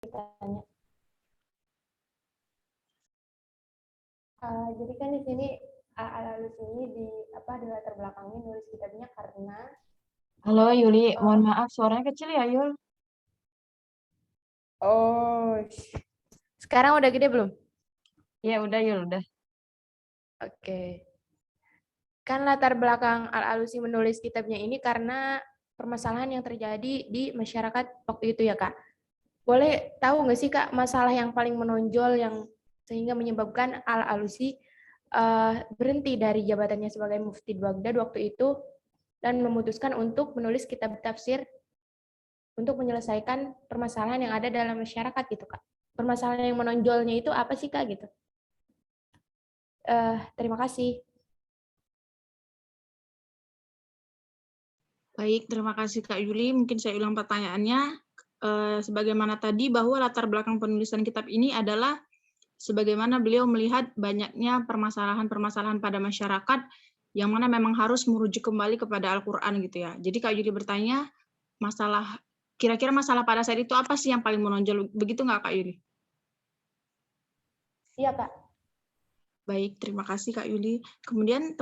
ditanya. Jadi kan di sini Al-Alus ini di latar belakangnya nulis kitabnya karena Halo Yuli, mohon maaf suaranya kecil ya Yul. Sekarang udah gede belum? Ya udah Yul, udah. Oke. Kan latar belakang Al-Alusi menulis kitabnya ini karena permasalahan yang terjadi di masyarakat waktu itu ya Kak. Boleh tahu nggak sih Kak masalah yang paling menonjol yang sehingga menyebabkan Al-Alusi berhenti dari jabatannya sebagai mufti Baghdad waktu itu dan memutuskan untuk menulis kitab tafsir untuk menyelesaikan permasalahan yang ada dalam masyarakat gitu Kak. Permasalahan yang menonjolnya itu apa sih Kak gitu? Terima kasih. Baik, terima kasih Kak Yuli. Mungkin saya ulang pertanyaannya. Sebagaimana tadi bahwa latar belakang penulisan kitab ini adalah sebagaimana beliau melihat banyaknya permasalahan-permasalahan pada masyarakat yang mana memang harus merujuk kembali kepada Al-Quran gitu ya. Jadi Kak Yuli bertanya, kira-kira masalah pada saat itu apa sih yang paling menonjol? Begitu nggak Kak Yuli? Iya Kak. Baik, terima kasih Kak Yuli. Kemudian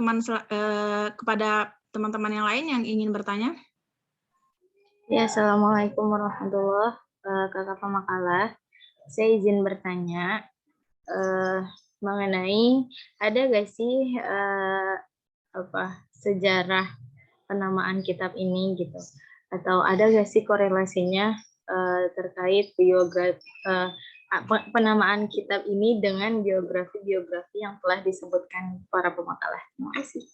kepada teman-teman yang lain yang ingin bertanya. Ya, Assalamualaikum warahmatullahi wabarakatuh. Kakak pemakalah, saya izin bertanya mengenai ada gak sih sejarah penamaan kitab ini gitu, atau ada gak sih korelasinya terkait penamaan kitab ini dengan biografi-biografi yang telah disebutkan para pemakalah. Terima kasih.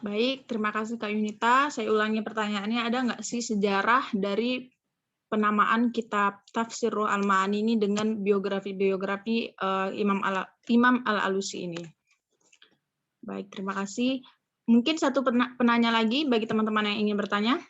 Baik, terima kasih Kak Yunita. Saya ulangi pertanyaannya, ada nggak sih sejarah dari penamaan kitab Tafsir Ruh Al-Ma'ani ini dengan biografi-biografi Imam Al-Alusi ini? Baik, terima kasih. Mungkin satu penanya lagi bagi teman-teman yang ingin bertanya.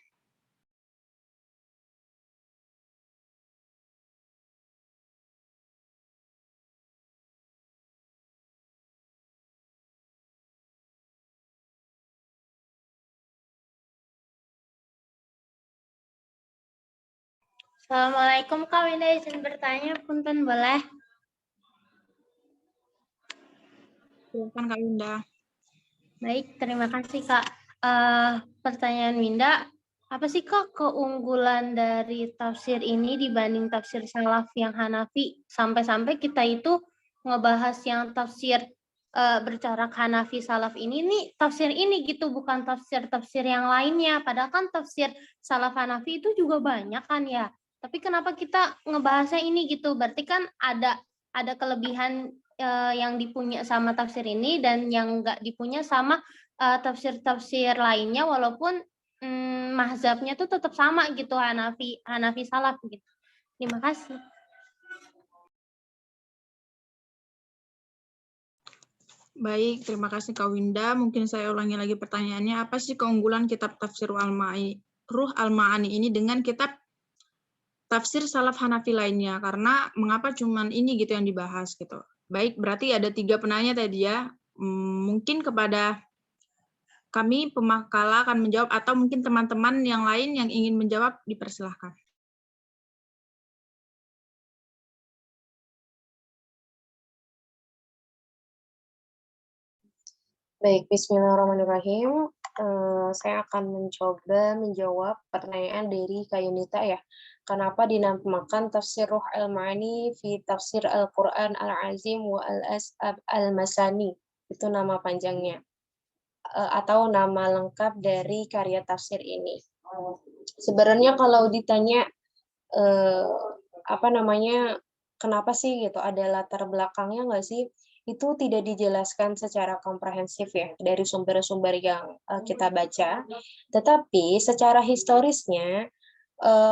Assalamualaikum Kak Winda, izin bertanya, punten boleh? Silakan Kak Winda. Baik, terima kasih Kak. Pertanyaan Winda, apa sih Kak keunggulan dari tafsir ini dibanding tafsir salaf yang Hanafi? Sampai-sampai kita itu ngebahas yang tafsir bercorak Hanafi salaf ini nih tafsir ini gitu, bukan tafsir-tafsir yang lainnya. Padahal kan tafsir salaf Hanafi itu juga banyak kan ya. Tapi kenapa kita ngebahasnya ini gitu? Berarti kan ada kelebihan yang dipunya sama tafsir ini dan yang nggak dipunya sama tafsir-tafsir lainnya, walaupun mazhabnya tuh tetap sama gitu, Hanafi salaf gitu. Terima kasih. Baik, terima kasih Kak Winda. Mungkin saya ulangi lagi pertanyaannya, apa sih keunggulan kitab Tafsir Ruh Al-Ma'ani ini dengan kitab tafsir salaf Hanafi lainnya? Karena mengapa cuman ini gitu yang dibahas gitu. Baik, berarti ada 3 penanya tadi ya. Mungkin kepada kami pemakala akan menjawab, atau mungkin teman-teman yang lain yang ingin menjawab dipersilahkan. Baik, bismillahirrahmanirrahim. Saya akan mencoba menjawab pertanyaan dari Kak Yunita ya. Kenapa dinamakan Tafsir Ruh Al-Ma'ani fi Tafsir Al-Quran Al-Azim wa Al-As'ab Al-Masani. Itu nama panjangnya. Atau nama lengkap dari karya tafsir ini. Sebenarnya kalau ditanya kenapa sih gitu, ada latar belakangnya nggak sih? Itu tidak dijelaskan secara komprehensif ya dari sumber-sumber yang kita baca. Tetapi secara historisnya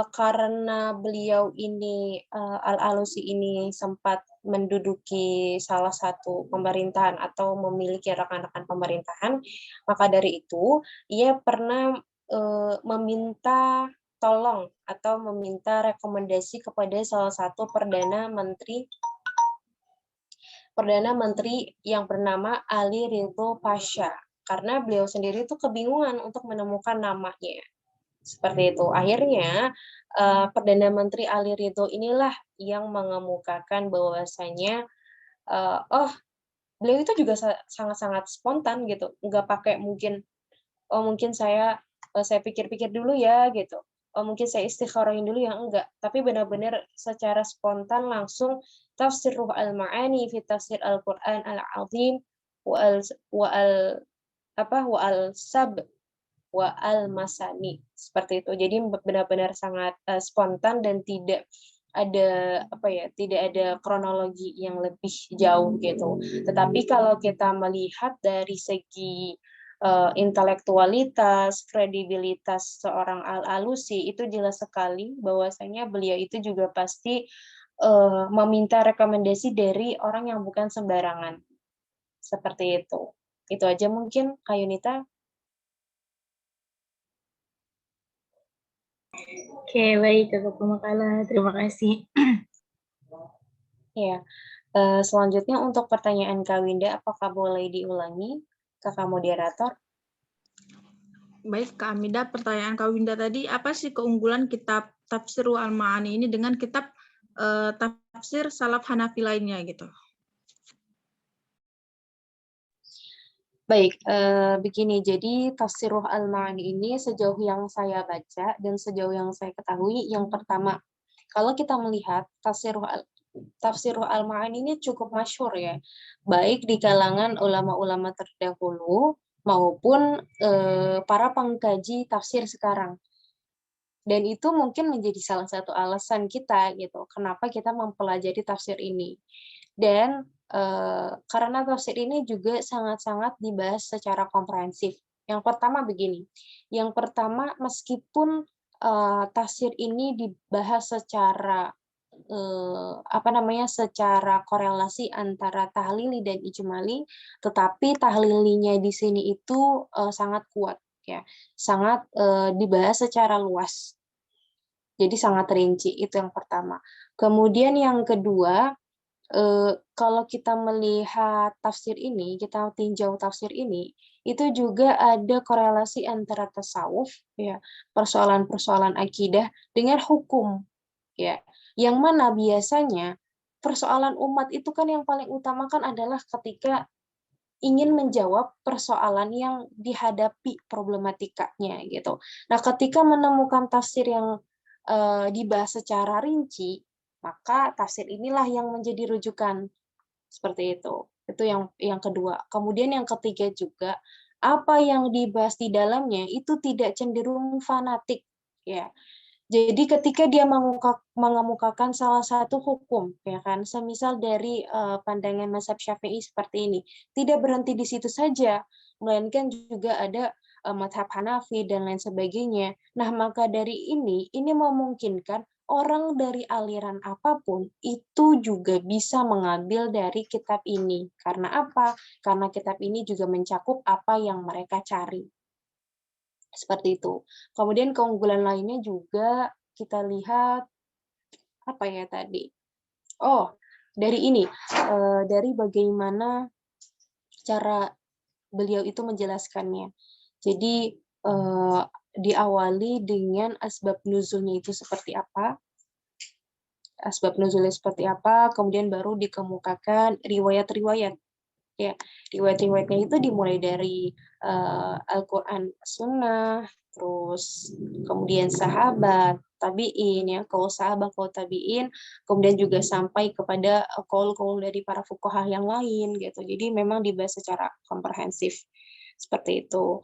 karena beliau ini Al-Alusi ini sempat menduduki salah satu pemerintahan atau memiliki rekan-rekan pemerintahan, maka dari itu ia pernah meminta tolong atau meminta rekomendasi kepada salah satu perdana menteri yang bernama Ali Ridho Pasha, karena beliau sendiri itu kebingungan untuk menemukan namanya. Seperti itu. Akhirnya Perdana Menteri Ali Ridho inilah yang mengemukakan bahwasanya beliau itu juga sangat-sangat spontan gitu, nggak pakai mungkin mungkin saya pikir-pikir dulu ya gitu, mungkin saya istikharahin dulu ya, enggak, tapi benar-benar secara spontan langsung tafsir Ruh al-Ma'ani fi tafsir Al-Qur'an al-Azim wa al-sab wa al-masani, seperti itu. Jadi benar-benar sangat spontan dan tidak ada tidak ada kronologi yang lebih jauh gitu. Tetapi kalau kita melihat dari segi intelektualitas, kredibilitas seorang Al-Alusi, itu jelas sekali bahwasanya beliau itu juga pasti meminta rekomendasi dari orang yang bukan sembarangan. Seperti itu. Itu aja mungkin, Kak Yunita. Oke, baik Kakak Pemakala. Terima kasih. Ya, selanjutnya untuk pertanyaan Kak Winda, apakah boleh diulangi, Kakak moderator? Baik, Kak Amida, pertanyaan Kak Winda tadi, apa sih keunggulan kitab Tafsir Al-Ma'ani ini dengan kitab tafsir salaf Hanafi lainnya gitu? Baik, begini, jadi Tafsir Al-Ma'ani ini sejauh yang saya baca dan sejauh yang saya ketahui, yang pertama, kalau kita melihat Tafsir Al-Ma'ani ini cukup masyhur ya, baik di kalangan ulama-ulama terdahulu maupun para pengkaji tafsir sekarang. Dan itu mungkin menjadi salah satu alasan kita gitu, kenapa kita mempelajari tafsir ini. Dan karena tafsir ini juga sangat-sangat dibahas secara komprehensif. Yang pertama begini, yang pertama meskipun tafsir ini dibahas secara secara korelasi antara tahlili dan ijmali, tetapi tahlilinya di sini itu sangat kuat ya, sangat dibahas secara luas. Jadi sangat rinci, itu yang pertama. Kemudian yang kedua, kalau kita melihat tafsir ini, kita tinjau tafsir ini, itu juga ada korelasi antara tasawuf, ya, persoalan-persoalan akidah dengan hukum, ya. Yang mana biasanya persoalan umat itu kan yang paling utama kan adalah ketika ingin menjawab persoalan yang dihadapi problematikanya gitu. Nah, ketika menemukan tafsir yang dibahas secara rinci, maka tafsir inilah yang menjadi rujukan. Seperti itu. Itu yang kedua. Kemudian yang ketiga juga, apa yang dibahas di dalamnya itu tidak cenderung fanatik, ya. Jadi ketika dia mengemukakan salah satu hukum, ya kan, semisal dari pandangan mazhab Syafi'i seperti ini, tidak berhenti di situ saja, melainkan juga ada mazhab Hanafi dan lain sebagainya. Nah, maka dari ini memungkinkan orang dari aliran apapun itu juga bisa mengambil dari kitab ini. Karena apa? Karena kitab ini juga mencakup apa yang mereka cari. Seperti itu. Kemudian keunggulan lainnya juga kita lihat apa ya tadi? Oh, dari ini, dari bagaimana cara beliau itu menjelaskannya. Jadi diawali dengan asbab nuzulnya itu seperti apa, kemudian baru dikemukakan riwayat-riwayat. Ya, riwayat-riwayatnya itu dimulai dari Al-Quran, Sunnah, terus kemudian sahabat, tabi'in, ya, kaul sahabat, kaul tabi'in, kemudian juga sampai kepada kaul-kaul dari para fuqaha yang lain, gitu. Jadi memang dibahas secara komprehensif seperti itu.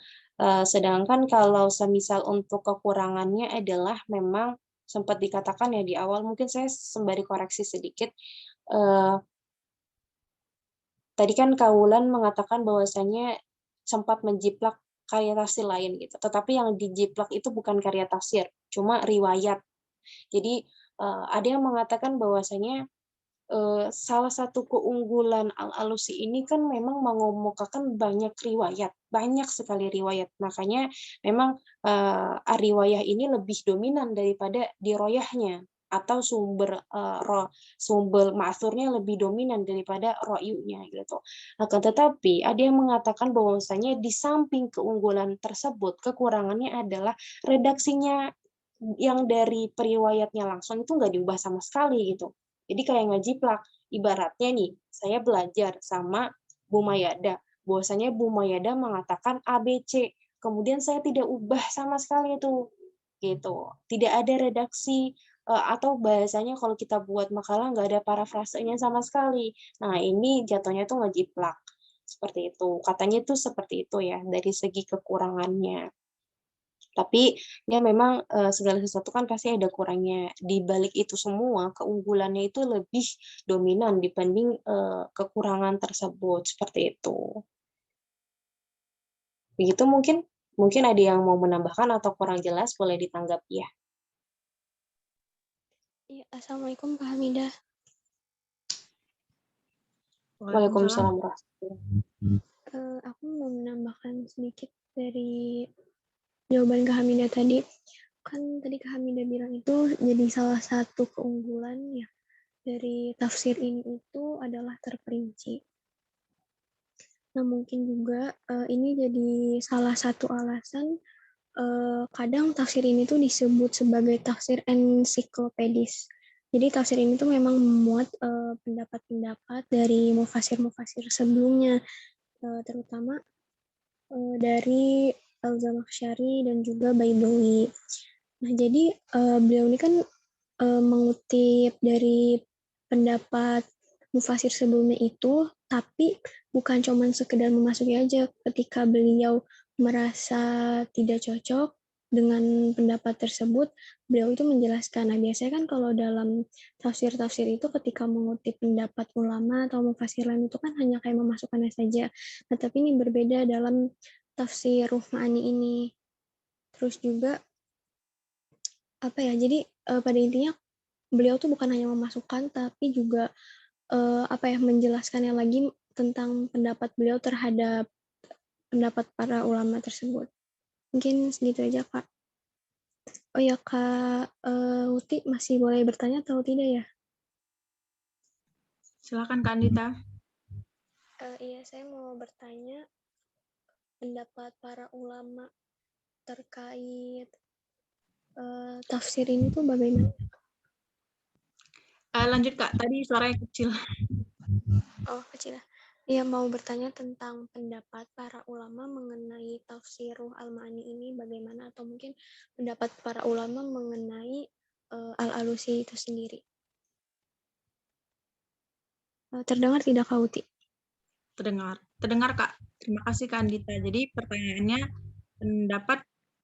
Sedangkan kalau semisal untuk kekurangannya adalah memang sempat dikatakan ya di awal, mungkin saya sembari koreksi sedikit. Tadi kan Kak Wulan mengatakan bahwasanya sempat menjiplak karya tafsir lain gitu. Tetapi yang dijiplak itu bukan karya tafsir, cuma riwayat. Jadi ada yang mengatakan bahwasanya salah satu keunggulan Al-Alusi ini kan memang mengemukakan banyak riwayat, banyak sekali riwayat. Makanya memang riwayah ini lebih dominan daripada diroyahnya. atau sumber ma'thurnya lebih dominan daripada ro'yunya gitu. Akan tetapi ada yang mengatakan bahwasanya di samping keunggulan tersebut, kekurangannya adalah redaksinya yang dari periwayatnya langsung itu nggak diubah sama sekali gitu. Jadi kayak ngejiplak. Ibaratnya nih, saya belajar sama Bu Mayada. Bahwasanya Bu Mayada mengatakan ABC. Kemudian saya tidak ubah sama sekali itu. Gitu. Tidak ada redaksi atau bahasanya kalau kita buat makalah nggak ada parafrasenya sama sekali. Nah, ini jatuhnya tuh ngejiplak. Seperti itu. Katanya tuh seperti itu ya, dari segi kekurangannya. Tapi ya memang segala sesuatu kan pasti ada kurangnya. Di balik itu semua, keunggulannya itu lebih dominan dibanding kekurangan tersebut. Seperti itu. Begitu mungkin ada yang mau menambahkan atau kurang jelas, boleh ditanggapi ya. Iya, Assalamualaikum Kak Hamidah. Waalaikumsalam warahmatullahi. Aku mau menambahkan sedikit dari jawaban Kak Hamidah tadi. Kan tadi Kak Hamidah bilang itu jadi salah satu keunggulan ya dari tafsir ini itu adalah terperinci. Nah, mungkin juga ini jadi salah satu alasan kadang tafsir ini tuh disebut sebagai tafsir ensiklopedis. Jadi tafsir ini tuh memang memuat pendapat-pendapat dari mufasir-mufasir sebelumnya, terutama dari Al-Zamakhsyari dan juga Baidawi. Nah, jadi beliau ini kan mengutip dari pendapat mufasir sebelumnya itu, tapi bukan cuma sekedar memasuki aja. Ketika beliau merasa tidak cocok dengan pendapat tersebut, beliau itu menjelaskan. Nah, biasanya kan kalau dalam tafsir-tafsir itu ketika mengutip pendapat ulama atau mufasir lain itu kan hanya kayak memasukkannya saja. Nah, tapi ini berbeda dalam tafsir Ruh Ma'ani ini. Terus juga apa ya? Jadi pada intinya beliau tuh bukan hanya memasukkan tapi juga menjelaskannya lagi tentang pendapat beliau terhadap pendapat para ulama tersebut. Mungkin segitu aja, Kak. Oh ya, Kak Uti masih boleh bertanya atau tidak ya? Silakan Kak Andita. Iya, saya mau bertanya pendapat para ulama terkait tafsir ini tuh bagaimana? Lanjut Kak, tadi suaranya kecil. Oh, kecil. Iya, mau bertanya tentang pendapat para ulama mengenai tafsir Ruh Al-Ma'ani ini bagaimana, atau mungkin pendapat para ulama mengenai Al-Alusi itu sendiri. Terdengar tidak, Kak Uti? Terdengar Kak. Terima kasih Kak Andita. Jadi pertanyaannya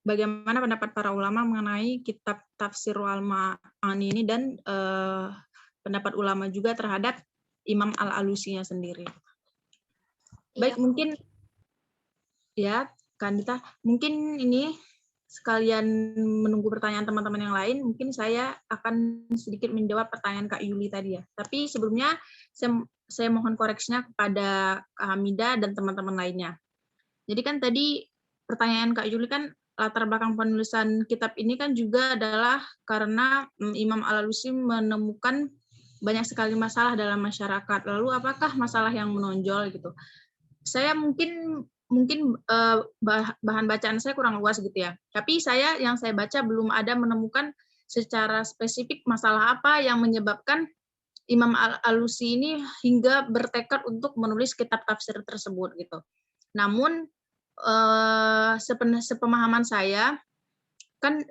bagaimana pendapat para ulama mengenai kitab tafsir Al-Ma'ani ini dan pendapat ulama juga terhadap Imam Al-Alusinya sendiri. Baik, Iya, mungkin ya Kak Andita, mungkin ini sekalian menunggu pertanyaan teman-teman yang lain, mungkin saya akan sedikit menjawab pertanyaan Kak Yuli tadi ya. Tapi sebelumnya saya mohon koreksinya kepada Kak Hamidah dan teman-teman lainnya. Jadi kan tadi pertanyaan Kak Yuli kan latar belakang penulisan kitab ini kan juga adalah karena Imam Al-Alusi menemukan banyak sekali masalah dalam masyarakat. Lalu apakah masalah yang menonjol gitu? Saya mungkin bahan bacaan saya kurang luas gitu ya. Tapi yang saya baca belum ada menemukan secara spesifik masalah apa yang menyebabkan Imam Al-Alusi ini hingga bertekad untuk menulis kitab tafsir tersebut gitu. Namun sepemahaman saya kan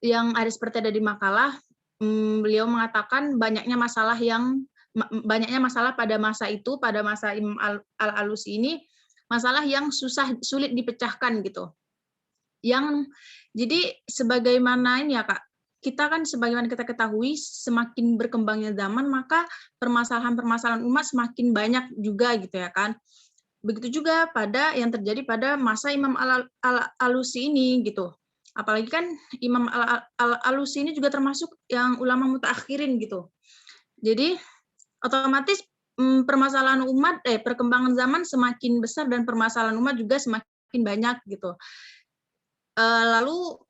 yang ada seperti ada di makalah, beliau mengatakan banyaknya masalah pada masa itu, pada masa Imam Al-Alusi ini, masalah yang sulit dipecahkan gitu. Jadi sebagaimana ini ya Kak, kita kan sebagaimana kita ketahui semakin berkembangnya zaman maka permasalahan-permasalahan umat semakin banyak juga gitu ya kan. Begitu juga pada yang terjadi pada masa Imam Al-Alusi ini gitu. Apalagi kan Imam Al-Alusi ini juga termasuk yang ulama mutaakhirin gitu. Jadi otomatis permasalahan umat, perkembangan zaman semakin besar dan permasalahan umat juga semakin banyak gitu. Lalu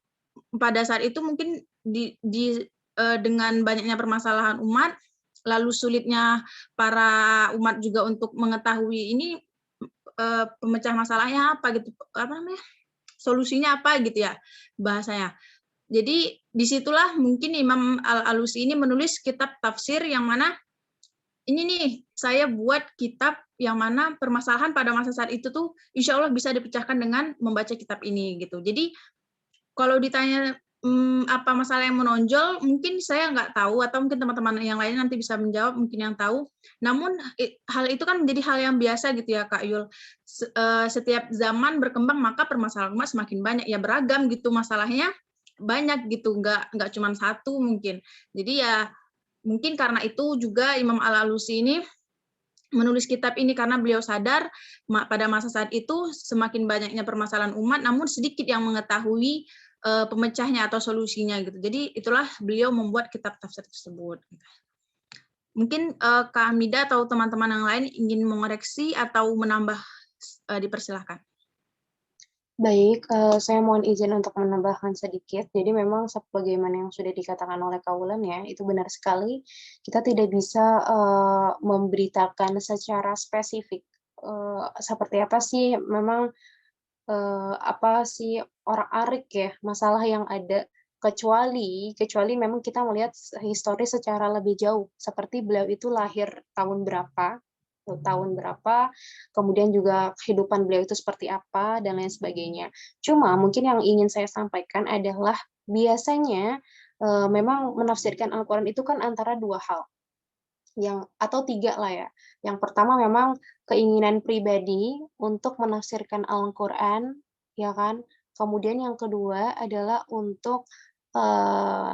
pada saat itu mungkin dengan banyaknya permasalahan umat, lalu sulitnya para umat juga untuk mengetahui ini pemecah masalahnya apa gitu, apa namanya, solusinya apa gitu ya bahasanya. Jadi disitulah mungkin Imam Al-Alusi ini menulis kitab tafsir yang mana ini nih saya buat kitab yang mana permasalahan pada masa saat itu tuh insya Allah bisa dipecahkan dengan membaca kitab ini gitu. Jadi kalau ditanya apa masalah yang menonjol, mungkin saya nggak tahu atau mungkin teman-teman yang lain nanti bisa menjawab, mungkin yang tahu. Namun hal itu kan menjadi hal yang biasa gitu ya Kak Yul. Setiap zaman berkembang maka permasalahan umat semakin banyak, ya beragam gitu masalahnya, banyak gitu, nggak cuma satu mungkin. Jadi ya mungkin karena itu juga Imam Al-Alusi ini menulis kitab ini karena beliau sadar pada masa saat itu semakin banyaknya permasalahan umat, namun sedikit yang mengetahui pemecahnya atau solusinya gitu. Jadi itulah beliau membuat kitab tafsir tersebut. Mungkin Kak Hamida atau teman-teman yang lain ingin mengoreksi atau menambah, dipersilahkan. Baik, saya mohon izin untuk menambahkan sedikit. Jadi memang sebagaimana yang sudah dikatakan oleh Kak Wulan ya, itu benar sekali. Kita tidak bisa memberitakan secara spesifik seperti apa sih memang apa sih orak-arik ya masalah yang ada, kecuali memang kita melihat histori secara lebih jauh, seperti beliau itu lahir tahun berapa, kemudian juga kehidupan beliau itu seperti apa, dan lain sebagainya. Cuma mungkin yang ingin saya sampaikan adalah biasanya memang menafsirkan Al-Quran itu kan antara dua hal, atau tiga lah ya. Yang pertama memang keinginan pribadi untuk menafsirkan Al-Quran, ya kan. Kemudian yang kedua adalah untuk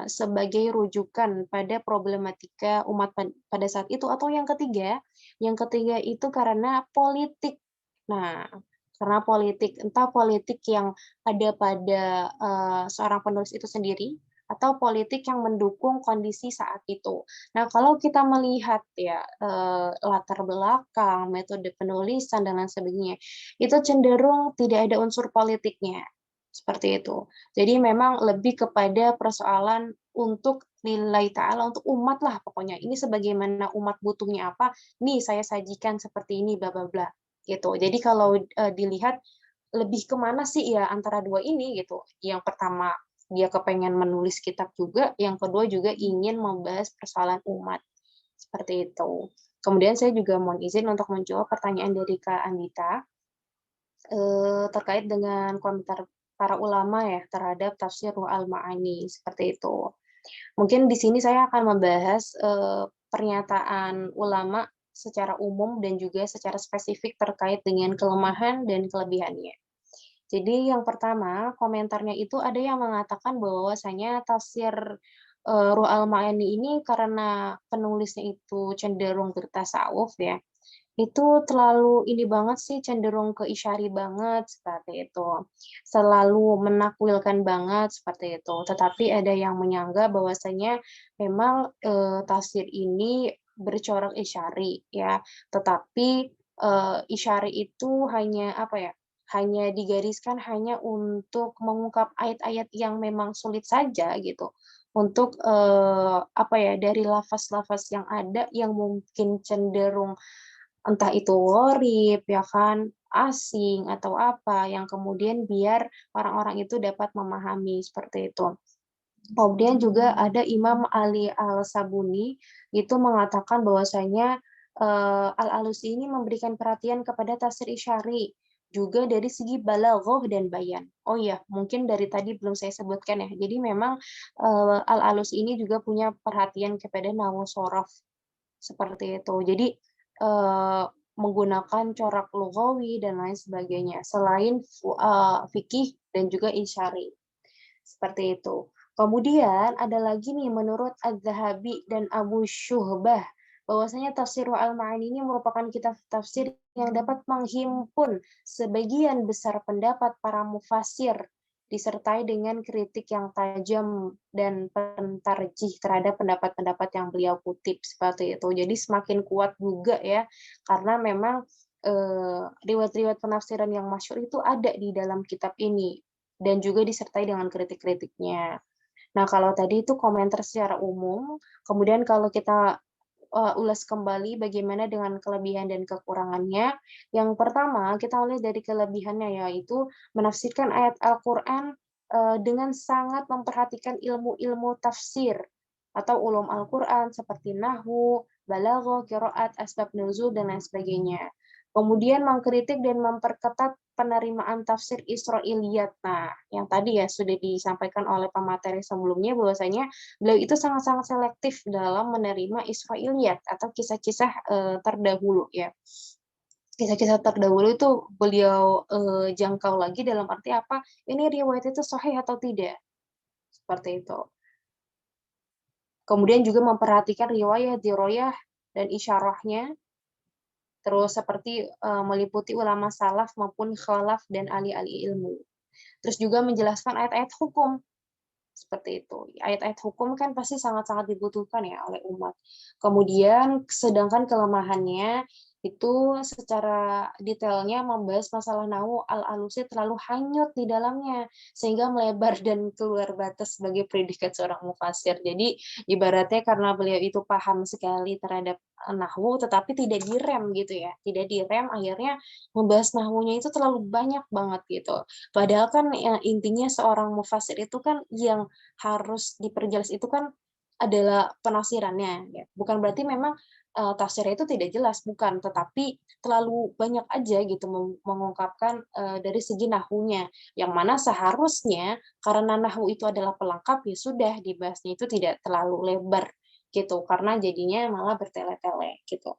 sebagai rujukan pada problematika umat pada saat itu, atau yang ketiga itu karena politik. Nah, karena politik, entah politik yang ada pada seorang penulis itu sendiri, atau politik yang mendukung kondisi saat itu. Nah, kalau kita melihat ya latar belakang, metode penulisan dan lain sebagainya, itu cenderung tidak ada unsur politiknya. Seperti itu. Jadi memang lebih kepada persoalan untuk lillahi ta'ala, untuk umat lah pokoknya. Ini sebagaimana umat butuhnya apa, nih saya sajikan seperti ini, bla bla bla. Gitu. Jadi kalau dilihat lebih kemana sih ya antara dua ini gitu. Yang pertama dia kepengen menulis kitab juga, yang kedua juga ingin membahas persoalan umat. Seperti itu. Kemudian saya juga mohon izin untuk menjawab pertanyaan dari Kak Anita terkait dengan komentar para ulama ya terhadap tafsir Ruh Al-Ma'ani, seperti itu. Mungkin di sini saya akan membahas pernyataan ulama secara umum dan juga secara spesifik terkait dengan kelemahan dan kelebihannya. Jadi yang pertama, komentarnya itu ada yang mengatakan bahwasanya tafsir Ruh Al-Ma'ani ini karena penulisnya itu cenderung bertasawuf ya, itu terlalu ini banget sih, cenderung ke isyari banget, seperti itu. Selalu menakwilkan banget, seperti itu. Tetapi ada yang menyanggah bahwasanya memang tafsir ini bercorak isyari ya, tetapi isyari itu hanya apa ya, hanya digariskan hanya untuk mengungkap ayat-ayat yang memang sulit saja gitu. Untuk apa ya, dari lafaz-lafaz yang ada yang mungkin cenderung entah itu gharib ya kan, asing atau apa, yang kemudian biar orang-orang itu dapat memahami, seperti itu. Kemudian juga ada Imam Ali Al-Sabuni itu mengatakan bahwasanya Al-Alusi ini memberikan perhatian kepada tafsir isyari juga dari segi balaghah dan bayan. Oh iya, mungkin dari tadi belum saya sebutkan ya. Jadi memang Al-Alusi ini juga punya perhatian kepada nahwu shorof, seperti itu. Jadi menggunakan corak lughawi dan lain sebagainya selain fikih dan juga isyari, seperti itu. Kemudian ada lagi nih menurut Az-Zahabi dan Abu Syuhbah bahwasanya tafsir Al-Ma'ani ini merupakan kitab tafsir yang dapat menghimpun sebagian besar pendapat para mufassir disertai dengan kritik yang tajam dan pentarjih terhadap pendapat-pendapat yang beliau kutip, seperti itu. Jadi semakin kuat juga ya, karena memang riwayat-riwayat penafsiran yang masyhur itu ada di dalam kitab ini dan juga disertai dengan kritik-kritiknya. Nah, kalau tadi itu komentar secara umum, kemudian kalau kita ulas kembali bagaimana dengan kelebihan dan kekurangannya. Yang pertama, kita melihat dari kelebihannya, yaitu menafsirkan ayat Al-Quran dengan sangat memperhatikan ilmu-ilmu tafsir atau ulum Al-Quran seperti nahwu, balaghah, qiraat, asbab nuzul, dan lain sebagainya. Kemudian mengkritik dan memperketat penerimaan tafsir Israiliyat. Nah, yang tadi ya sudah disampaikan oleh pemateri sebelumnya bahwasanya beliau itu sangat-sangat selektif dalam menerima Israiliyat atau kisah-kisah terdahulu ya. Kisah-kisah terdahulu itu beliau jangkau lagi dalam arti apa? Ini riwayat itu sahih atau tidak? Seperti itu. Kemudian juga memperhatikan riwayat, diroyah, dan isyarahnya. Terus seperti meliputi ulama salaf maupun khalaf dan ahli-ahli ilmu. Terus juga menjelaskan ayat-ayat hukum. Seperti itu. Ayat-ayat hukum kan pasti sangat-sangat dibutuhkan ya oleh umat. Kemudian sedangkan kelemahannya itu secara detailnya membahas masalah nahwu al-alusi terlalu hanyut di dalamnya sehingga melebar dan keluar batas sebagai predikat seorang mufasir. Jadi ibaratnya karena beliau itu paham sekali terhadap nahwu tetapi tidak direm gitu ya. Tidak direm akhirnya membahas nahwunya itu terlalu banyak banget gitu. Padahal kan intinya seorang mufasir itu kan yang harus diperjelas itu kan adalah penafsirannya ya. Bukan berarti memang tafsirnya itu tidak jelas, bukan, tetapi terlalu banyak aja gitu mengungkapkan dari segi nahwunya, yang mana seharusnya karena nahwu itu adalah pelengkap ya sudah dibahasnya itu tidak terlalu lebar gitu, karena jadinya malah bertele-tele gitu.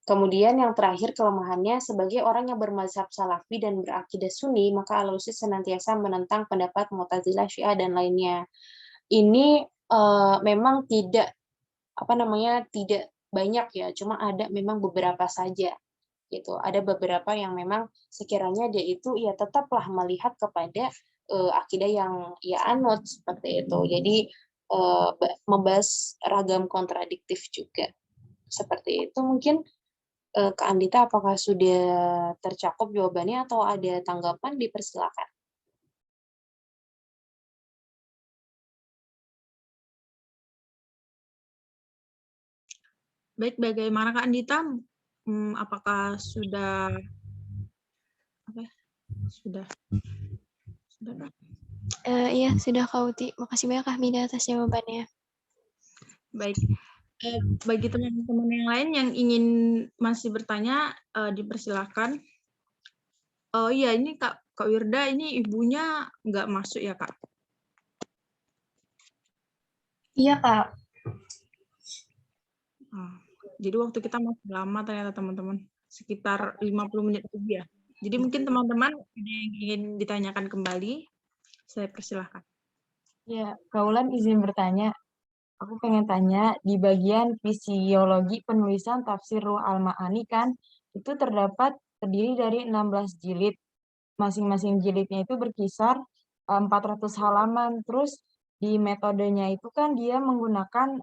Kemudian yang terakhir kelemahannya sebagai orang yang bermazhab salafi dan berakidah sunni, maka Al-Alusi senantiasa menentang pendapat Mu'tazilah, Syiah dan lainnya. Ini memang tidak tidak banyak ya, cuma ada memang beberapa saja gitu. Ada beberapa yang memang sekiranya dia itu ya tetaplah melihat kepada akidah yang ya anut seperti itu. Jadi membahas ragam kontradiktif juga. Seperti itu mungkin Kak Andita apakah sudah tercakup jawabannya atau ada tanggapan dipersilakan. Baik, bagaimana Kak Andita? Apakah sudah sudah Kak? Iya, sudah Kak Uti. Makasih banyak Kak Mida atas jawabannya. Baik. Bagi teman-teman yang lain yang ingin masih bertanya, dipersilakan. Oh iya, ini Kak Wirda, ini ibunya nggak masuk ya Kak? Iya, Kak. Jadi waktu kita masih lama ternyata teman-teman, sekitar 50 menit lebih ya. Jadi mungkin teman-teman ada yang ingin ditanyakan kembali, saya persilahkan. Ya, Kak Ulan izin bertanya. Aku pengen tanya, di bagian fisiologi penulisan tafsir Ruh Al-Ma'ani kan, itu terdiri dari 16 jilid. Masing-masing jilidnya itu berkisar 400 halaman. Terus di metodenya itu kan dia menggunakan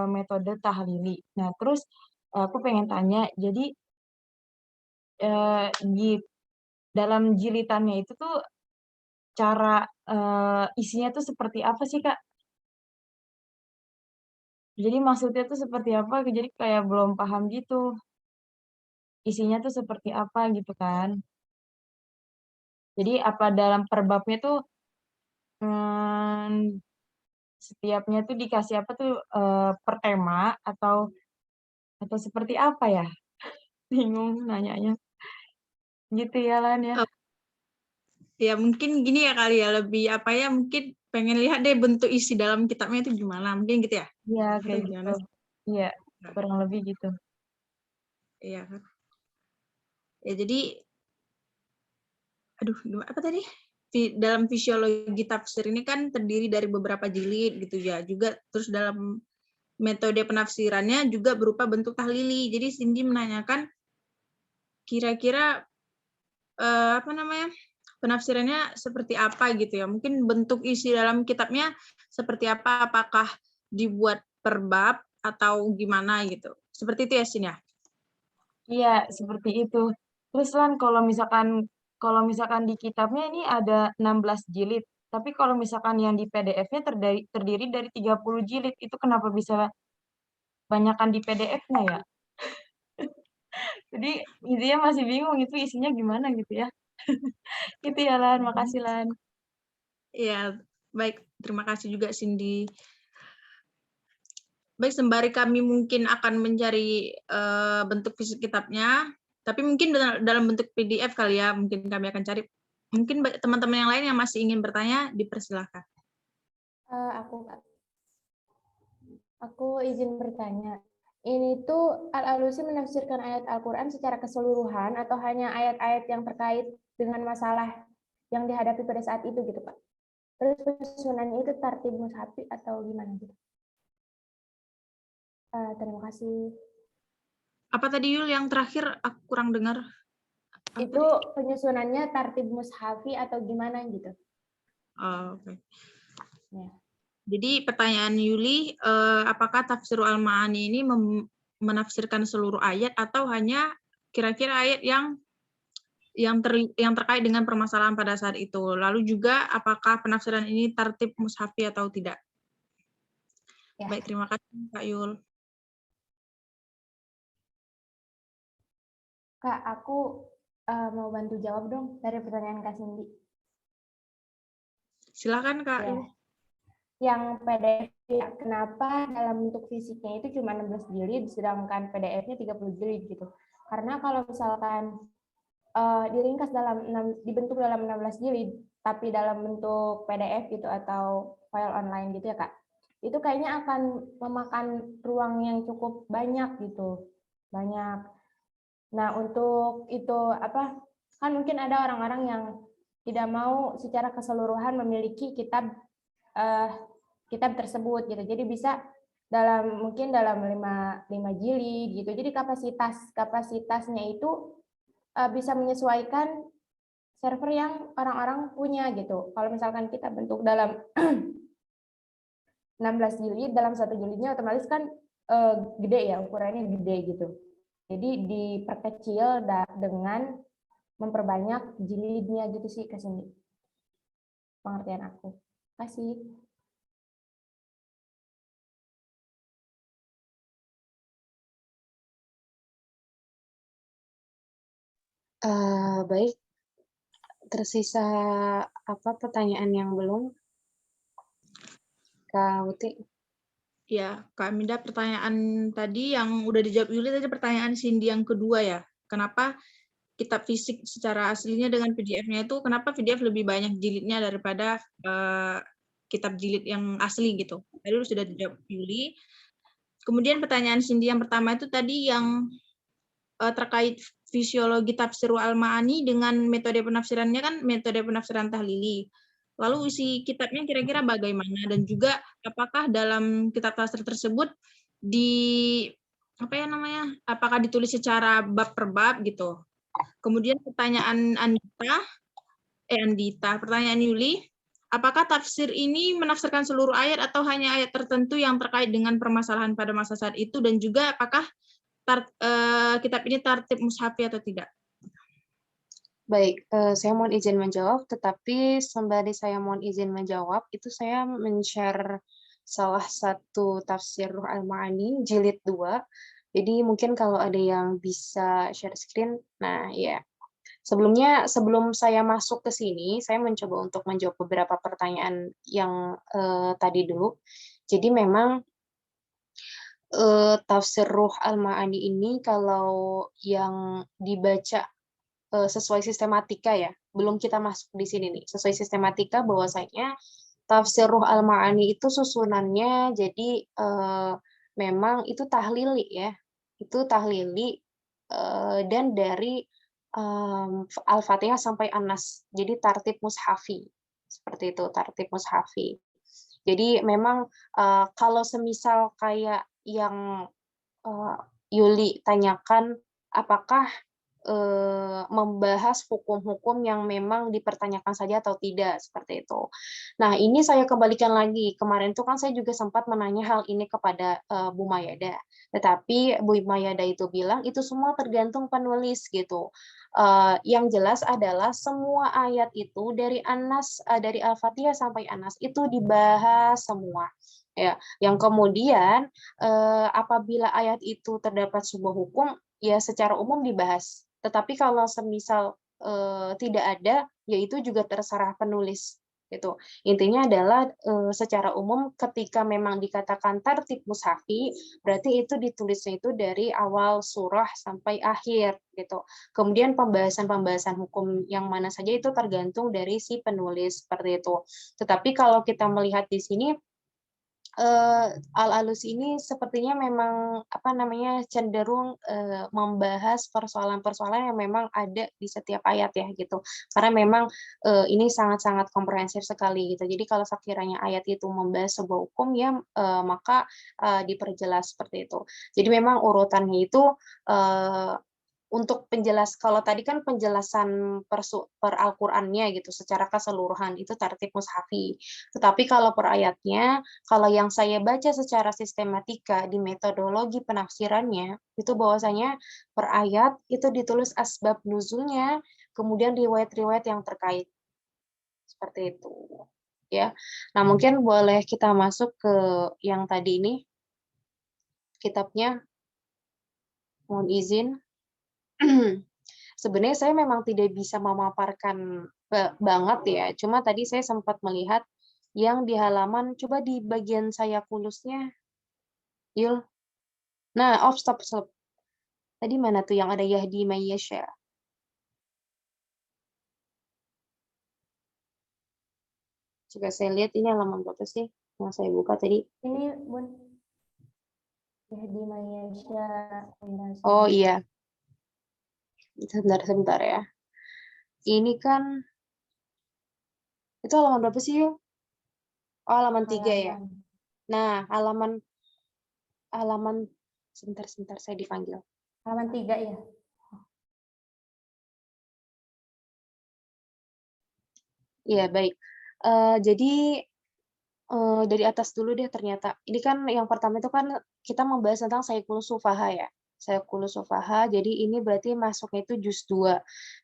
metode tahlili. Nah, terus aku pengen tanya, jadi di dalam jilitannya itu tuh cara isinya tuh seperti apa sih, Kak? Jadi maksudnya tuh seperti apa? Jadi kayak belum paham gitu. Isinya tuh seperti apa gitu kan. Jadi apa dalam per babnya tuh setiapnya tuh dikasih apa tuh per tema atau seperti apa ya? Bingung nanyanya. Gitu ya Lan ya. Ya mungkin gini ya kali ya, lebih apa ya, mungkin pengen lihat deh bentuk isi dalam kitabnya itu gimana, mungkin gitu ya? Iya Atau kayak gimana gitu. sih? Iya, kurang lebih gitu. Iya kan. Ya jadi, aduh gimana apa tadi? Dalam fisiologi tafsir ini kan terdiri dari beberapa jilid gitu ya, juga terus dalam metode penafsirannya juga berupa bentuk tahlili. Jadi Cindy menanyakan kira-kira penafsirannya seperti apa gitu ya. Mungkin bentuk isi dalam kitabnya seperti apa, apakah dibuat per bab atau gimana gitu. Seperti itu ya, Sin ya? Iya, seperti itu. Terus Lan kalau misalkan di kitabnya ini ada 16 jilid, Tapi kalau misalkan yang di PDF-nya terdiri dari 30 jilid, itu kenapa bisa banyakan di PDF-nya ya? Jadi intinya masih bingung itu isinya gimana gitu ya. Gitu ya Lan, makasih Lan. Ya, baik. Terima kasih juga Cindy. Baik, sembari kami mungkin akan mencari bentuk fisik kitabnya, tapi mungkin dalam bentuk PDF kali ya, mungkin kami akan cari. Mungkin teman-teman yang lain yang masih ingin bertanya, dipersilahkan. Aku izin bertanya. Ini tuh Al-Alusi menafsirkan ayat Al-Quran secara keseluruhan atau hanya ayat-ayat yang terkait dengan masalah yang dihadapi pada saat itu gitu Pak? Terus penyusunannya itu tartib mushafi atau gimana gitu? Terima kasih. Apa tadi Yul yang terakhir aku kurang dengar? Itu penyusunannya tartib mushafi atau gimana gitu? Oh, oke. Ya. Jadi pertanyaan Yuli, apakah tafsir Al-Ma'ani ini menafsirkan seluruh ayat atau hanya kira-kira ayat yang terkait dengan permasalahan pada saat itu? Lalu juga apakah penafsiran ini tartib mushafi atau tidak? Ya. Baik, terima kasih Kak Yul. Kak, aku mau bantu jawab dong dari pertanyaan Kak Cindy. Silakan Kak Ya. Yul. Yang PDF ya, kenapa dalam bentuk fisiknya itu cuma 16 jilid sedangkan PDF-nya 30 jilid gitu. Karena kalau misalkan diringkas dibentuk dalam 16 jilid tapi dalam bentuk PDF gitu atau file online gitu ya Kak. Itu kayaknya akan memakan ruang yang cukup banyak gitu. Banyak. Nah, untuk itu kan mungkin ada orang-orang yang tidak mau secara keseluruhan memiliki kitab tersebut gitu. Jadi bisa mungkin dalam 5 jilid gitu. Jadi kapasitasnya itu bisa menyesuaikan server yang orang-orang punya gitu. Kalau misalkan kita bentuk dalam 16 jilid, dalam satu jilidnya otomatis kan gede ya, ukurannya gede gitu. Jadi diperkecil dengan memperbanyak jilidnya gitu sih ke sini. Pengertian aku. Terima kasih. Baik, tersisa apa pertanyaan yang belum? Kak Uti? Ya, Kak Aminda, pertanyaan tadi yang udah dijawab Yuli tadi pertanyaan Cindy yang kedua ya. Kenapa kitab fisik secara aslinya dengan PDF-nya itu, kenapa PDF lebih banyak jilidnya daripada kitab jilid yang asli gitu? Tadi sudah dijawab Yuli. Kemudian pertanyaan Cindy yang pertama itu tadi yang terkait fisiologi tafsir Al-Ma'ani dengan metode penafsirannya kan metode penafsiran tahlili. Lalu isi kitabnya kira-kira bagaimana dan juga apakah dalam kitab tafsir tersebut apakah ditulis secara bab per bab gitu. Kemudian pertanyaan pertanyaan Yuli, apakah tafsir ini menafsirkan seluruh ayat atau hanya ayat tertentu yang terkait dengan permasalahan pada masa saat itu, dan juga apakah kitab ini tartib mushafi atau tidak? Baik, saya mohon izin menjawab, tetapi sembari saya mohon izin menjawab, itu saya men-share salah satu tafsir Ruh Al-Ma'ani, jilid 2. Jadi mungkin kalau ada yang bisa share screen, nah ya. Sebelum saya masuk ke sini, saya mencoba untuk menjawab beberapa pertanyaan yang tadi dulu. Jadi memang tafsir Ruh Al-Ma'ani ini kalau yang dibaca sesuai sistematika ya, belum kita masuk di sini nih, sesuai sistematika bahwasanya tafsir Ruh Al-Ma'ani itu susunannya jadi memang itu tahlili ya, itu tahlili dan dari Al-Fatihah sampai An-Nas, jadi tartib mushafi, seperti itu, tartib mushafi. Jadi memang kalau semisal kayak yang Yuli tanyakan, apakah membahas hukum-hukum yang memang dipertanyakan saja atau tidak, seperti itu. Nah, ini saya kembalikan lagi. Kemarin itu kan saya juga sempat menanya hal ini kepada Bu Mayada. Tetapi Bu Mayada itu bilang itu semua tergantung penulis gitu. Yang jelas adalah semua ayat itu dari dari Al-Fatihah sampai An-Nas itu dibahas semua. Ya, yang kemudian apabila ayat itu terdapat sebuah hukum, ya secara umum dibahas. Tetapi kalau semisal tidak ada, ya itu juga terserah penulis. Gitu. Intinya adalah secara umum ketika memang dikatakan tartib mushafi, berarti itu ditulisnya itu dari awal surah sampai akhir. Gitu. Kemudian pembahasan-pembahasan hukum yang mana saja itu tergantung dari si penulis, seperti itu. Tetapi kalau kita melihat di sini, Al-Alusi ini sepertinya memang cenderung membahas persoalan-persoalan yang memang ada di setiap ayat ya gitu. Karena memang ini sangat-sangat komprehensif sekali gitu. Jadi kalau sekiranya ayat itu membahas sebuah hukum ya maka diperjelas seperti itu. Jadi memang urutannya itu untuk kalau tadi kan penjelasan per Al-Qur'annya gitu secara keseluruhan itu tartib mushafi. Tetapi kalau per ayatnya, kalau yang saya baca secara sistematika di metodologi penafsirannya, itu bahwasanya per ayat itu ditulis asbab nuzulnya, kemudian riwayat-riwayat yang terkait. Seperti itu. Ya. Nah, mungkin boleh kita masuk ke yang tadi ini kitabnya. Mohon izin. Sebenarnya saya memang tidak bisa memaparkan banget ya, cuma tadi saya sempat melihat yang di halaman, coba di bagian saya kulusnya, Yul. Nah, stop. Tadi mana tuh yang ada Yahdi Mayyasha? Coba saya lihat ini halaman berapa sih yang saya buka tadi. Ini Bun. Yahdi Mayyasha. Oh iya. Sebentar ya. Ini kan itu halaman berapa sih, Yul? Oh, halaman 3 ya. Nah, halaman sebentar saya dipanggil. Halaman 3 ya. Iya, baik. Jadi dari atas dulu deh ternyata. Ini kan yang pertama itu kan kita membahas tentang Saiqulus Sufaha ya. Saiqulus Sufaha, jadi ini berarti masuknya itu juz 2.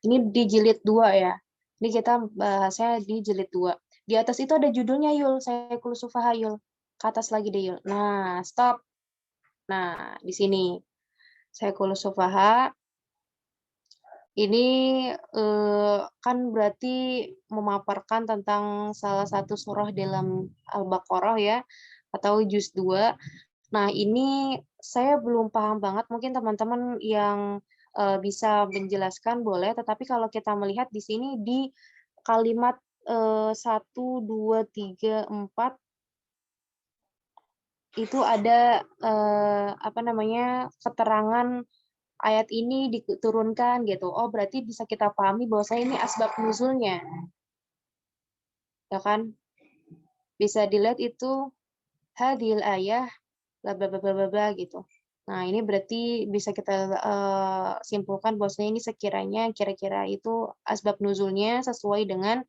Ini di jilid 2 ya. Ini kita bahasnya di jilid 2. Di atas itu ada judulnya Yul, Saiqulus Sufaha Yul. Ke atas lagi deh Yul. Nah, stop. Nah, di sini. Saiqulus Sufaha ini kan berarti memaparkan tentang salah satu surah dalam Al-Baqarah ya, atau juz 2. Nah, ini saya belum paham banget, mungkin teman-teman yang bisa menjelaskan boleh, tetapi kalau kita melihat di sini di kalimat 1, 2, 3, 4 itu ada keterangan ayat ini diturunkan gitu. Oh, berarti bisa kita pahami bahwasanya ini asbab nuzulnya. Ya kan? Bisa dilihat itu hadil ayah bla bla bla bla bla gitu. Nah, ini berarti bisa kita simpulkan bahwasanya ini sekiranya kira-kira itu asbab nuzulnya sesuai dengan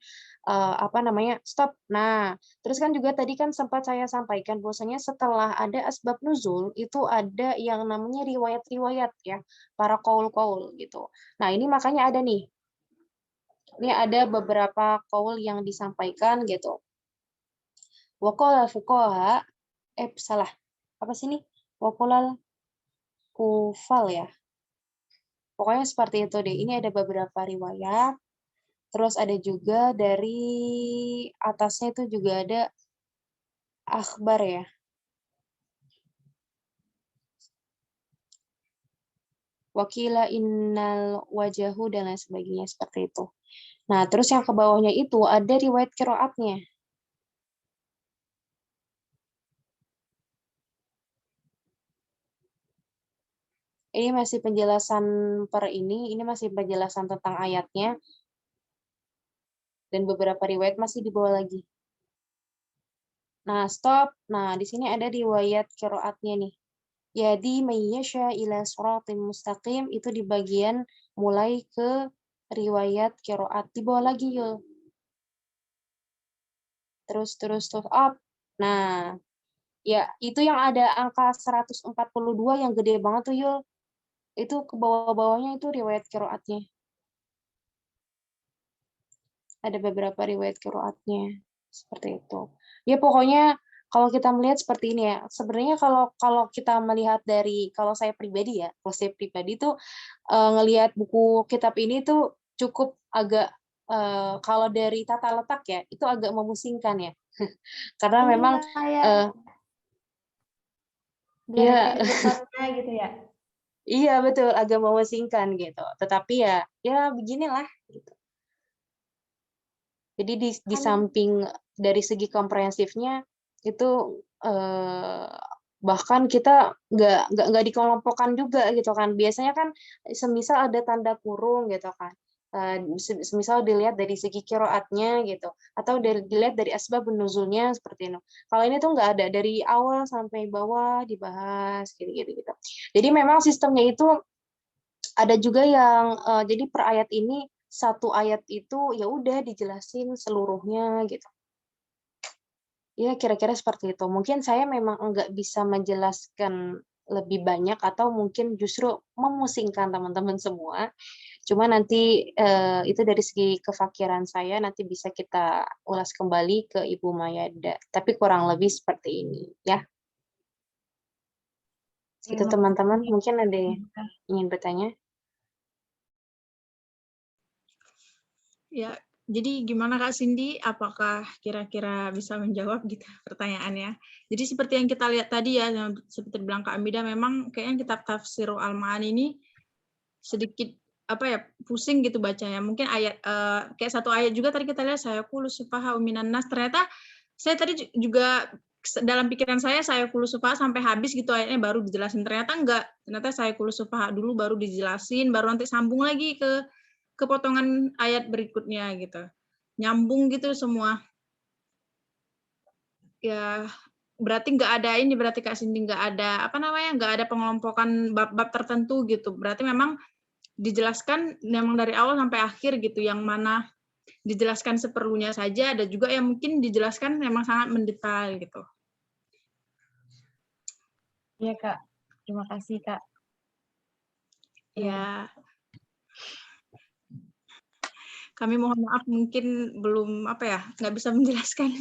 stop. Nah, terus kan juga tadi kan sempat saya sampaikan bahwasanya setelah ada asbab nuzul itu ada yang namanya riwayat-riwayat ya, para qaul-qaul gitu. Nah, ini makanya ada nih. Ini ada beberapa qaul yang disampaikan gitu. Wa qala fuqaha salah. Apa sih ini? Wa qala kufal ya. Pokoknya seperti itu deh. Ini ada beberapa riwayat. Terus ada juga dari atasnya itu juga ada akhbar ya. Wakila innal wajahu dan lain sebagainya seperti itu. Nah, terus yang ke bawahnya itu ada riwayat qiraatnya. Ini masih penjelasan ini masih penjelasan tentang ayatnya. Dan beberapa riwayat masih di bawah lagi. Nah, stop. Nah, di sini ada riwayat qiraatnya nih. Yadi mayyasha ila siratim mustaqim itu di bagian mulai ke riwayat qiraat. Di bawah lagi Yul. Terus up. Nah, ya itu yang ada angka 142 yang gede banget tuh Yul. Itu ke bawah-bawahnya itu riwayat qiraatnya. Ada beberapa riwayat qiraatnya seperti itu. Ya pokoknya kalau kita melihat seperti ini ya, sebenarnya kalau kita melihat dari kalau saya pribadi tuh ngelihat buku kitab ini tuh cukup agak kalau dari tata letak ya itu agak memusingkan ya, karena Ini memang kayak ya garis besarnya gitu ya. iya betul agak memusingkan gitu. Tetapi ya beginilah. Gitu. Jadi di samping dari segi komprehensifnya itu bahkan kita nggak dikelompokkan juga gitu kan. Biasanya kan semisal ada tanda kurung gitu kan. Semisal dilihat dari segi qiraatnya gitu atau dilihat dari asbabun nuzulnya seperti itu. Kalau ini tuh nggak ada, dari awal sampai bawah dibahas gitu. Jadi memang sistemnya itu ada juga yang jadi per ayat ini satu ayat itu ya udah dijelasin seluruhnya gitu. Ya kira-kira seperti itu. Mungkin saya memang enggak bisa menjelaskan lebih banyak atau mungkin justru memusingkan teman-teman semua. Cuma nanti itu dari segi kefakiran saya nanti bisa kita ulas kembali ke Ibu Mayada. Tapi kurang lebih seperti ini ya. Itu teman-teman mungkin ada yang ingin bertanya. Ya, jadi gimana Kak Cindy? Apakah kira-kira bisa menjawab gitu pertanyaannya? Jadi seperti yang kita lihat tadi ya, yang seperti bilang Kak Amida, memang kayaknya kitab Tafsirul Al-Ma'ani ini sedikit pusing gitu bacanya. Mungkin ayat kayak satu ayat juga tadi kita lihat saya kulus sufaha minan nas. Ternyata saya tadi juga dalam pikiran saya kulus sufaha sampai habis gitu ayatnya baru dijelasin. Ternyata enggak. Ternyata saya kulus sufaha dulu baru dijelasin, baru nanti sambung lagi ke potongan ayat berikutnya gitu. Nyambung gitu semua. Ya, berarti nggak ada ini, berarti Kak Cindy nggak ada nggak ada pengelompokan bab-bab tertentu gitu. Berarti memang dijelaskan memang dari awal sampai akhir gitu, yang mana dijelaskan seperlunya saja, ada juga yang mungkin dijelaskan memang sangat mendetail gitu. Iya Kak, terima kasih Kak. Ya, kami mohon maaf mungkin belum nggak bisa menjelaskan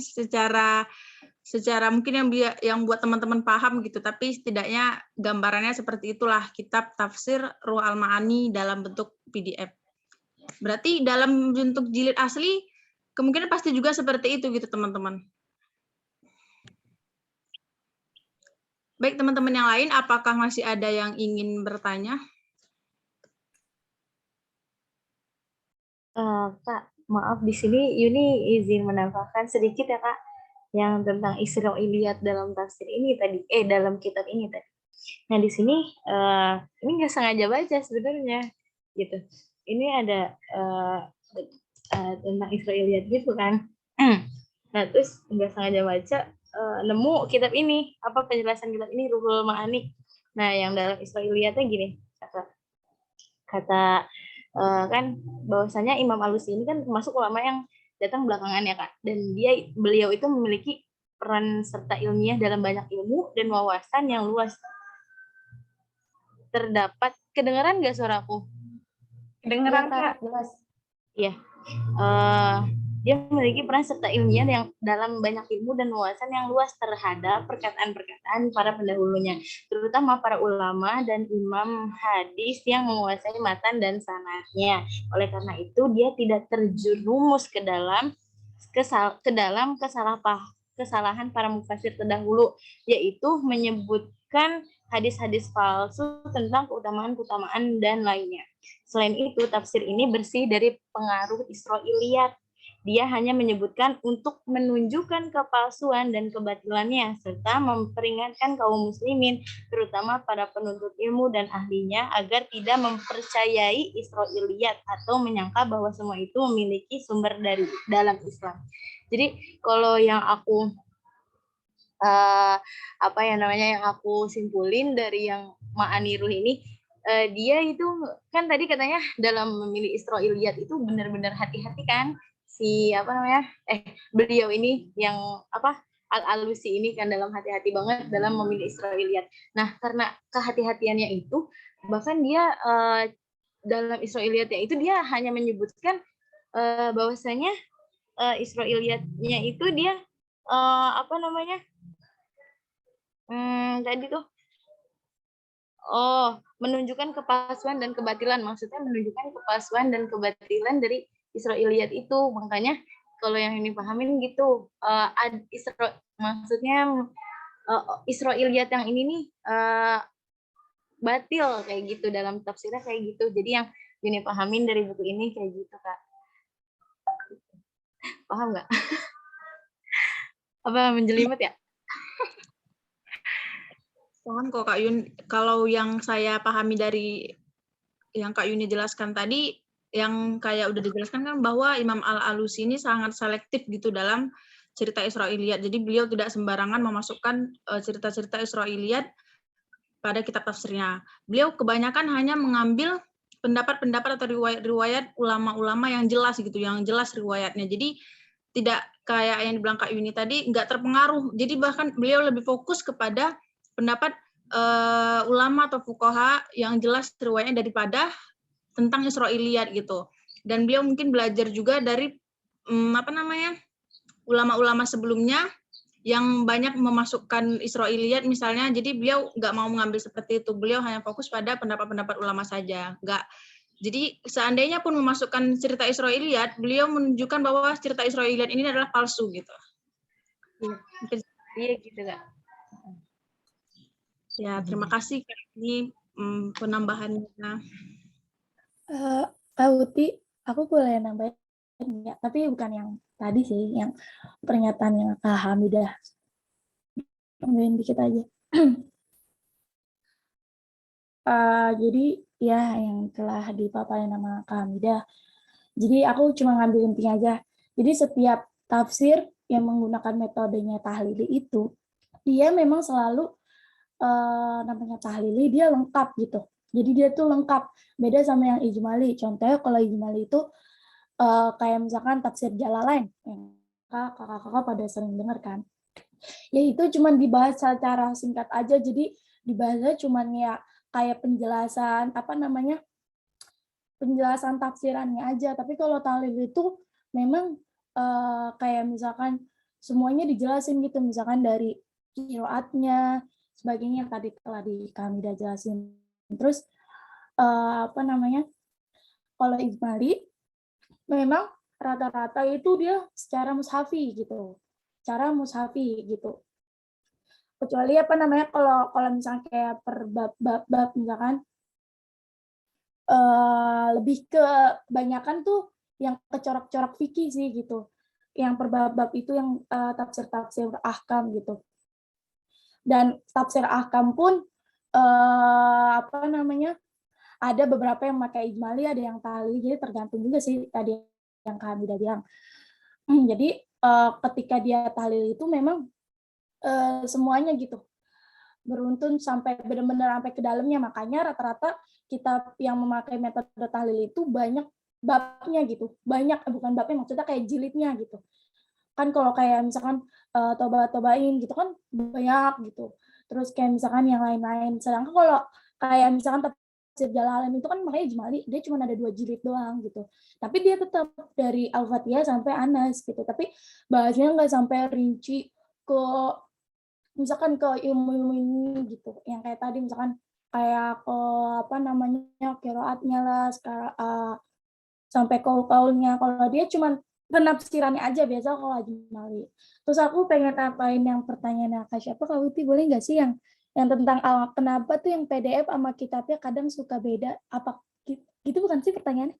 secara mungkin yang buat teman-teman paham gitu, tapi setidaknya gambarannya seperti itulah kitab tafsir Ruh Al-Ma'ani dalam bentuk PDF. Berarti dalam bentuk jilid asli kemungkinan pasti juga seperti itu gitu teman-teman. Baik teman-teman yang lain, apakah masih ada yang ingin bertanya? Kak, maaf di sini Yuni izin menambahkan sedikit ya Kak, yang tentang Israiliyat dalam tafsir ini tadi, dalam kitab ini tadi. Nah di sini ini nggak sengaja baca sebenarnya, gitu. Ini ada tentang Israiliyat gitu kan. Nah terus nggak sengaja baca, nemu kitab ini, penjelasan kitab ini Ruhul Ma'ani. Nah yang dalam Israiliyatnya gini, kata kan bahwasanya Imam Alusi ini kan termasuk ulama yang datang belakangan ya Kak, dan beliau itu memiliki peran serta ilmiah dalam banyak ilmu dan wawasan yang luas. Terdapat kedengaran nggak suaraku? Kedengeran Iya, Kak? jelas. Iya. Dia memiliki peran serta ilmiah yang dalam banyak ilmu dan wawasan yang luas terhadap perkataan-perkataan para pendahulunya, terutama para ulama dan imam hadis yang menguasai matan dan sanadnya. Oleh karena itu, dia tidak terjerumus ke dalam kesalahan para mufasir terdahulu, yaitu menyebutkan hadis-hadis palsu tentang keutamaan-keutamaan dan lainnya. Selain itu, tafsir ini bersih dari pengaruh Israiliyat. Dia hanya menyebutkan untuk menunjukkan kepalsuan dan kebatilannya, serta memperingatkan kaum muslimin, terutama para penuntut ilmu dan ahlinya, agar tidak mempercayai Israiliyat atau menyangka bahwa semua itu memiliki sumber dari dalam Islam. Jadi, kalau yang aku apa ya namanya yang aku simpulin dari yang Ma'ani Ruh ini, dia itu kan tadi katanya dalam memilih Israiliyat itu benar-benar hati-hati kan si apa namanya beliau ini yang apa Al-Alusi ini kan dalam hati-hati banget dalam memilih Israiliyat. Nah karena kehati-hatiannya itu bahkan dia dalam Israiliyatnya itu dia hanya menyebutkan bahwasanya Israiliyatnya itu dia apa namanya tadi tuh menunjukkan kepalsuan dan kebatilan, maksudnya menunjukkan kepalsuan dan kebatilan dari Israiliyat itu. Makanya kalau yang ini pahamin gitu, maksudnya Israiliyat yang ini nih batil kayak gitu dalam tafsirnya kayak gitu. Jadi yang ini pahamin dari buku ini kayak gitu Kak. Paham nggak? Apa menjelimet ya? Paham kok Kak Yun. Kalau yang saya pahami dari yang Kak Yuni jelaskan tadi, yang kayak udah dijelaskan kan bahwa Imam Al-Alusi ini sangat selektif gitu dalam cerita Israiliyat. Jadi beliau tidak sembarangan memasukkan cerita-cerita Israiliyat pada kitab tafsirnya. Beliau kebanyakan hanya mengambil pendapat-pendapat atau riwayat-riwayat ulama-ulama yang jelas gitu, yang jelas riwayatnya. Jadi tidak kayak yang dibilang Kak Yuni tadi, nggak terpengaruh. Jadi bahkan beliau lebih fokus kepada pendapat ulama atau fuqaha yang jelas riwayatnya daripada tentang Israiliyat gitu. Dan beliau mungkin belajar juga dari ulama-ulama sebelumnya yang banyak memasukkan Israiliyat misalnya. Jadi beliau nggak mau mengambil seperti itu. Beliau hanya fokus pada pendapat-pendapat ulama saja. Jadi seandainya pun memasukkan cerita Israiliyat, beliau menunjukkan bahwa cerita Israiliyat ini adalah palsu gitu. Iya gitu Kak. Ya, terima kasih Kak ini penambahannya. Kak Uti, aku boleh nambahin ya, tapi bukan yang tadi sih, yang pernyataan yang Kak Hamidah. Nambahin dikit aja. Jadi ya yang telah dipaparin sama Kak Hamidah. Jadi aku cuma ngambil intinya aja. Jadi setiap tafsir yang menggunakan metodenya tahlili itu, dia memang selalu namanya tahlili dia lengkap gitu. Jadi dia tuh lengkap. Beda sama yang ijmali. Contohnya kalau ijmali itu kayak misalkan tafsir Jalalain yang kakak-kakak pada sering dengar kan. Ya itu cuma dibahas secara singkat aja. Jadi dibahasnya cuma ya kayak penjelasan penjelasan tafsirannya aja. Tapi kalau tahlil itu memang kayak misalkan semuanya dijelasin gitu. Misalkan dari qiraatnya, sebagainya tadi telah kami udah jelasin. Terus kalau ijmali memang rata-rata itu dia secara mushafi gitu. Cara mushafi gitu. Kecuali kalau misalnya kayak per bab misalkan lebih ke kebanyakan tuh yang kecorak-corak fikih sih gitu. Yang per bab itu yang tafsir-tafsir ahkam gitu. Dan tafsir ahkam pun ada beberapa yang pakai ijmali, ada yang tahlil, jadi tergantung juga sih tadi yang kami udah bilang. Jadi ketika dia tahlil itu memang semuanya gitu, beruntun sampai benar-benar sampai ke dalamnya. Makanya rata-rata kitab yang memakai metode tahlil itu banyak babnya gitu, banyak bukan babnya maksudnya kayak jilidnya gitu. Kan kalau kayak misalkan toba-tobain gitu kan banyak gitu. Terus kayak misalkan yang lain-lain. Sedangkan kalau kayak misalkan tafsir Jalalain itu kan makanya ijmali, dia cuma ada 2 jilid doang gitu. Tapi dia tetap dari Al-Fatihah sampai Anas gitu. Tapi bahasnya nggak sampai rinci ke misalkan ke ilmu-ilmu ini gitu. Yang kayak tadi misalkan kayak ke qiraatnya lah, sampai kaul-kaulnya. Kalau dia cuma penafsirannya aja biasa kalau ijmali. Terus aku pengen tampain yang pertanyaannya Kak siapa, Kak Uti, boleh nggak sih yang tentang kenapa tuh yang PDF sama kitabnya kadang suka beda? Apa gitu bukan sih pertanyaannya?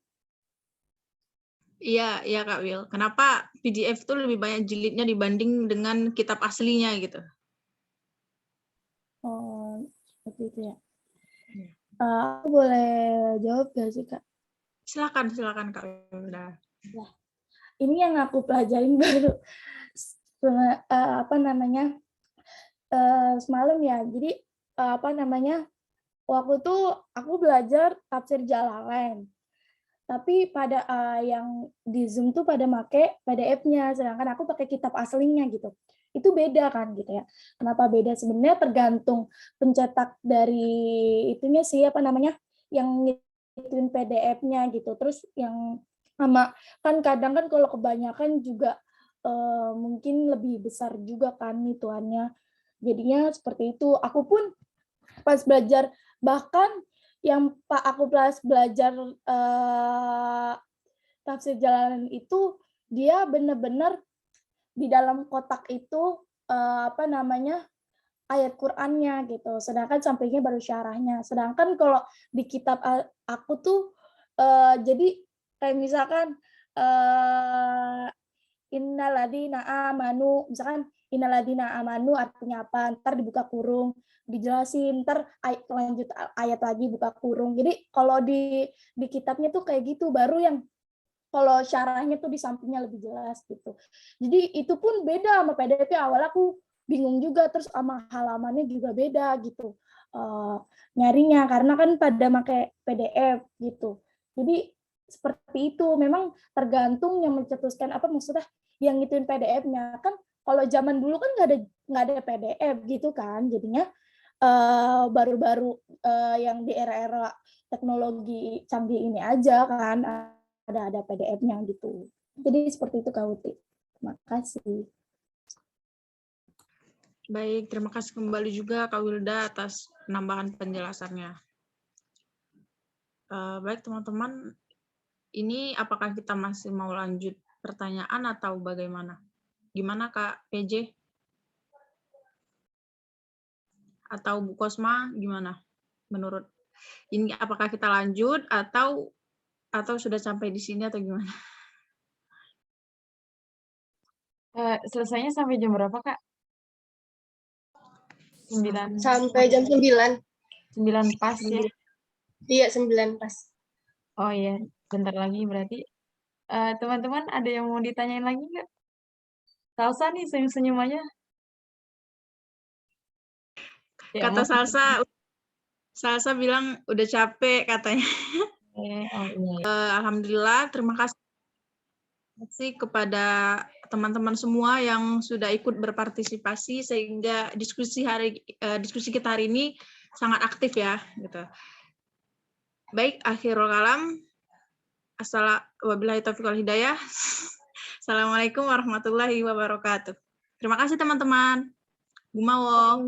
Iya, iya Kak Wil. Kenapa PDF itu lebih banyak jilidnya dibanding dengan kitab aslinya gitu? Oh, seperti itu ya. Aku boleh jawab nggak sih Kak? Silakan Kak Wil. Nah, ini yang aku pelajarin baru semalam ya. Jadi apa namanya? Waktu itu aku belajar tafsir Jalalain. Tapi pada yang di Zoom tuh pada make PDF-nya, sedangkan aku pakai kitab aslinya gitu. Itu beda kan gitu ya. Kenapa beda? Sebenarnya tergantung pencetak dari itunya sih, apa namanya, yang ngituin PDF-nya gitu. Terus yang sama, kan kadang kan kalau kebanyakan juga mungkin lebih besar juga kan ituannya. Jadinya seperti itu. Aku pun pas belajar, bahkan yang aku pas belajar tafsir Jalalain itu, dia benar-benar di dalam kotak itu apa namanya, ayat Qur'annya gitu. Sedangkan sampingnya baru syarahnya. Sedangkan kalau di kitab aku tuh jadi kayak misalkan innalladzina amanu, misalkan innalladzina amanu artinya apa, ntar dibuka kurung, dijelasin, ntar lanjut ayat lagi buka kurung. Jadi kalau di kitabnya tuh kayak gitu, baru yang kalau syarahnya tuh di sampingnya lebih jelas gitu. Jadi itu pun beda sama PDF. Awal aku bingung juga, terus sama halamannya juga beda gitu nyarinya, karena kan pada pakai PDF gitu. Jadi seperti itu, memang tergantung yang mencetuskan, apa maksudnya yang ngituin PDF-nya. Kan kalau zaman dulu kan nggak ada PDF gitu kan, jadinya baru-baru yang di era-era teknologi canggih ini aja kan ada PDF-nya gitu. Jadi seperti itu Kak Uti. Terima kasih. Baik, terima kasih kembali juga Kak Wilda atas penambahan penjelasannya. Baik teman-teman, ini apakah kita masih mau lanjut pertanyaan atau bagaimana? Gimana Kak PJ? Atau Bu Kosma gimana? Menurut ini apakah kita lanjut atau sudah sampai di sini atau gimana? Selesainya sampai jam berapa, Kak? 9. Sampai jam 9. 9 pas ya? Iya, 9 pas. Oh iya, bentar lagi berarti. Teman-teman ada yang mau ditanyain lagi nggak? Salsa nih senyum-senyum aja. Ya, Kata mau- Salsa bilang udah capek katanya. Oh iya. Alhamdulillah, terima kasih kepada teman-teman semua yang sudah ikut berpartisipasi sehingga diskusi kita hari ini sangat aktif ya gitu. Baik, akhirul kalam. Wabillahi taufiq wal hidayah. Assalamualaikum warahmatullahi wabarakatuh. Terima kasih teman-teman. Gumawo.